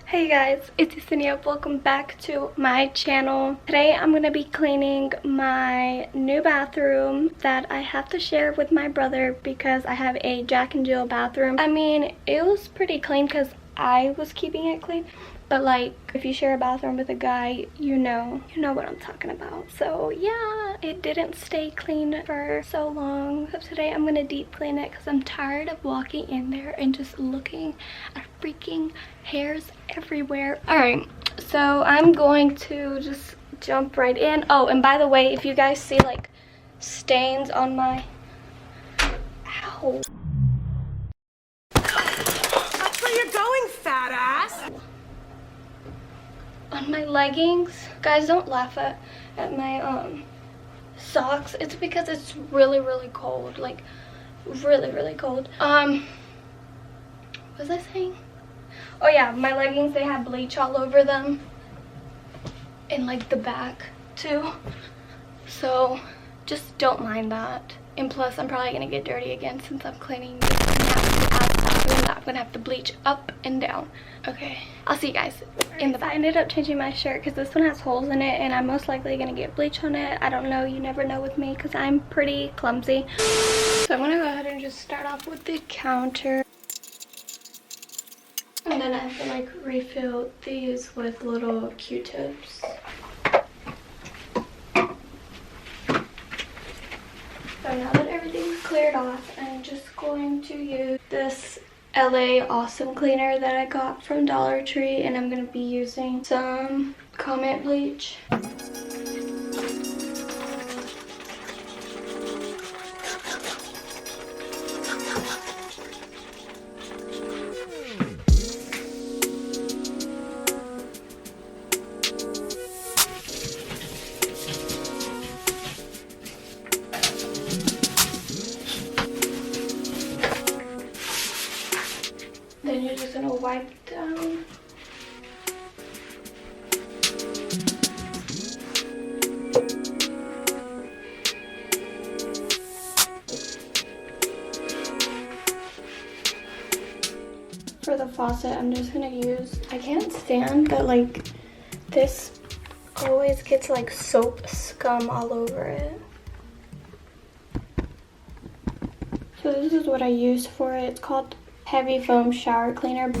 Hey guys, it's Yesenia. Welcome back to my channel. Today I'm going to be cleaning my new bathroom that I have to share with my brother because I have a Jack and Jill bathroom. I mean, it was pretty clean because I was keeping it clean. But like, if you share a bathroom with a guy, you know what I'm talking about. So yeah, it didn't stay clean for so long. So today I'm gonna deep clean it because I'm tired of walking in there and just looking at freaking hairs everywhere. All right, so I'm going to just jump right in. Oh, and by the way, if you guys see like stains on my, ow. That's where you're going, fat ass. On my leggings, guys, don't laugh at my socks. It's because it's really cold, like really cold. What was I saying? Oh yeah, my leggings, they have bleach all over them and like the back too, so just don't mind that. And plus I'm probably gonna get dirty again since I'm cleaning this and I'm gonna have to bleach up and down. Okay, I'll see you guys in the back. I ended up changing my shirt because this one has holes in it and I'm most likely gonna get bleach on it. I don't know, you never know with me because I'm pretty clumsy. So I'm gonna go ahead and just start off with the counter. And then I have to like refill these with little Q-tips. So now that everything's cleared off, I'm just going to use this LA Awesome Cleaner that I got from Dollar Tree, and I'm going to be using some Comet bleach. Then you're just gonna wipe down. For the faucet, I'm just gonna use, I can't stand that like this always gets like soap scum all over it. So this is what I use for it. It's called Heavy Foam Shower Cleaner.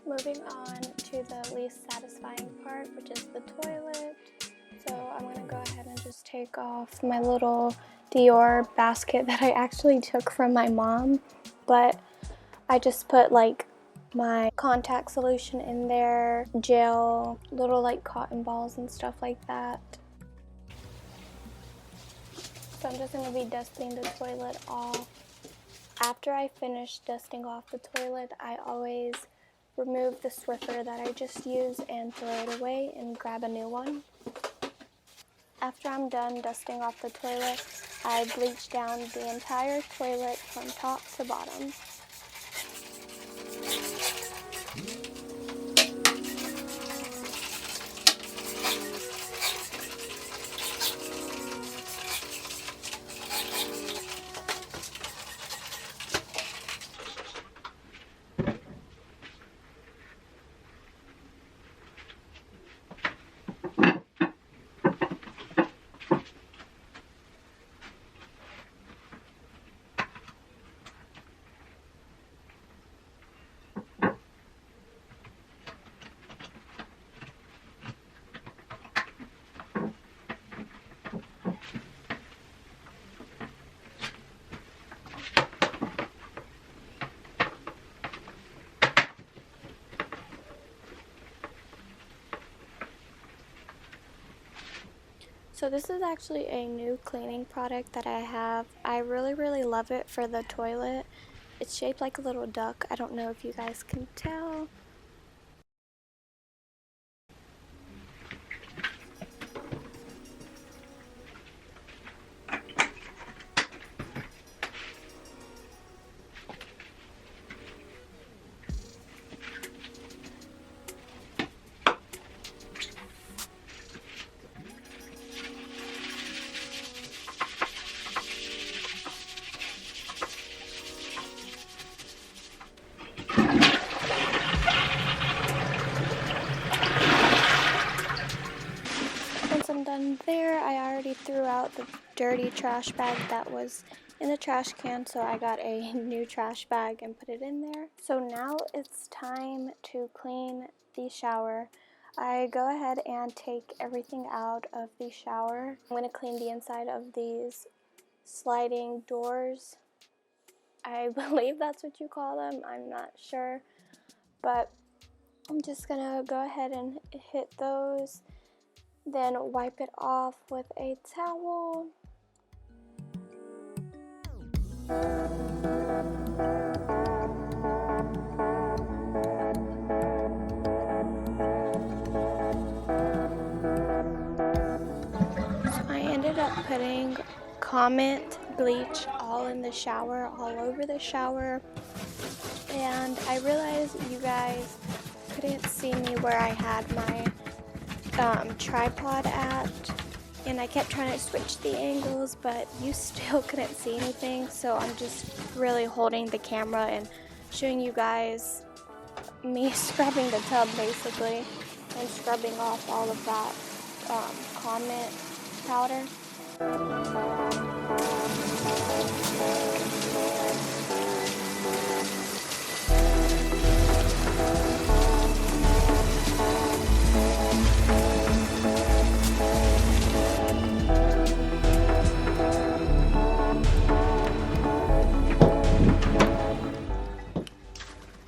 Moving on to the least satisfying part, which is the toilet. So I'm going to go ahead and just take off my little Dior basket that I actually took from my mom. But I just put like my contact solution in there, gel, little like cotton balls and stuff like that. So I'm just going to be dusting the toilet off. After I finish dusting off the toilet, I always remove the Swiffer that I just used and throw it away and grab a new one. After I'm done dusting off the toilet, I bleach down the entire toilet from top to bottom. So this is actually a new cleaning product that I have. I really love it for the toilet. It's shaped like a little duck. I don't know if you guys can tell. Once I'm done there, I already threw out the dirty trash bag that was in the trash can, so I got a new trash bag and put it in there. So now it's time to clean the shower. I go ahead and take everything out of the shower. I'm going to clean the inside of these sliding doors. I believe that's what you call them. I'm not sure, but I'm just gonna go ahead and hit those, then wipe it off with a towel. So I ended up putting Comet bleach all in the shower, all over the shower, and I realized you guys couldn't see me where I had my tripod at, and I kept trying to switch the angles, but you still couldn't see anything, so I'm just really holding the camera and showing you guys me scrubbing the tub basically, and scrubbing off all of that Comet powder.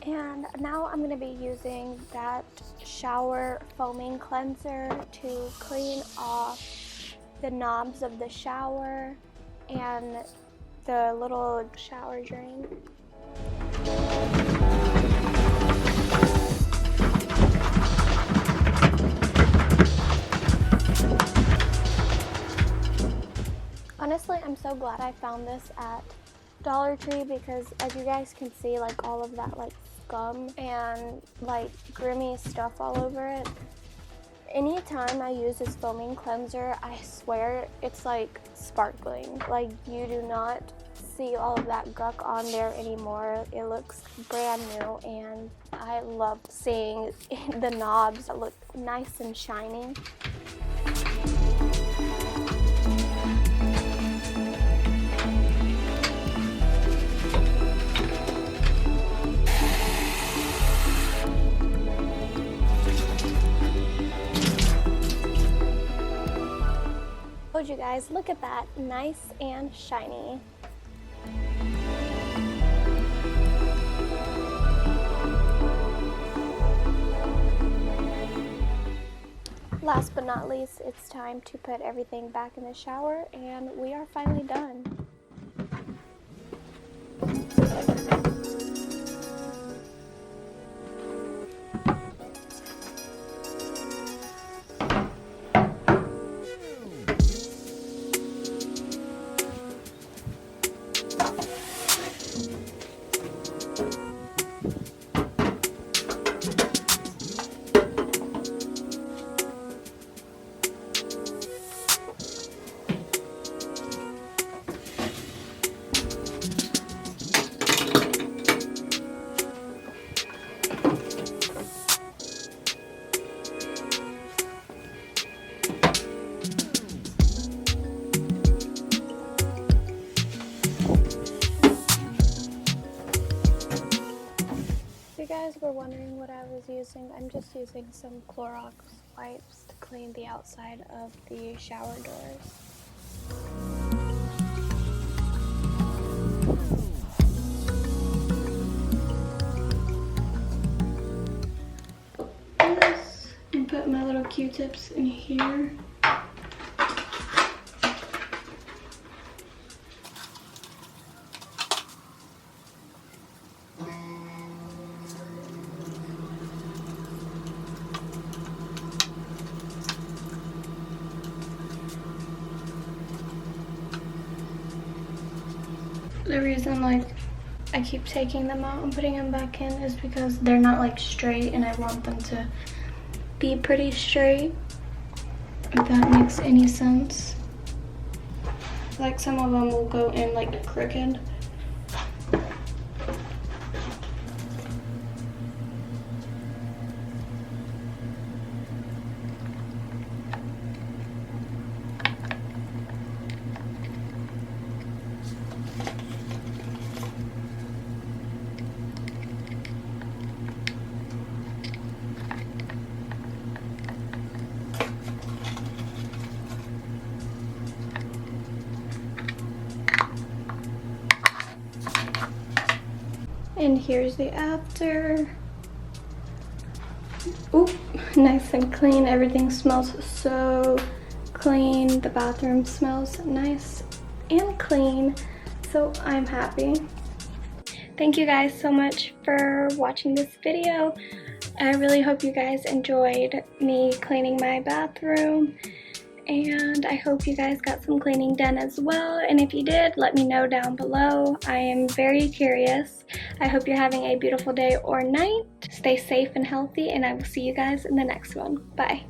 And now I'm going to be using that shower foaming cleanser to clean off the knobs of the shower and the little shower drain. Honestly, I'm so glad I found this at Dollar Tree, because as you guys can see, like all of that like scum and like grimy stuff all over it. Anytime I use this foaming cleanser, I swear it's like sparkling. Like you do not see all of that gunk on there anymore. It looks brand new, and I love seeing the knobs that look nice and shiny. You guys, look at that, nice and shiny. Last but not least, it's time to put everything back in the shower, and we are finally done. If you guys were wondering what I was using, I'm just using some Clorox wipes to clean the outside of the shower doors. And put my little Q-tips in here. The reason like I keep taking them out and putting them back in is because they're not like straight, and I want them to be pretty straight, if that makes any sense. Like some of them will go in like crooked. And here's the after. Oop, nice and clean. Everything smells so clean. The bathroom smells nice and clean, so I'm happy. Thank you guys so much for watching this video. I really hope you guys enjoyed me cleaning my bathroom, and I hope you guys got some cleaning done as well. And if you did, let me know down below. I am very curious. I hope you're having a beautiful day or night. Stay safe and healthy, and I will see you guys in the next one. Bye.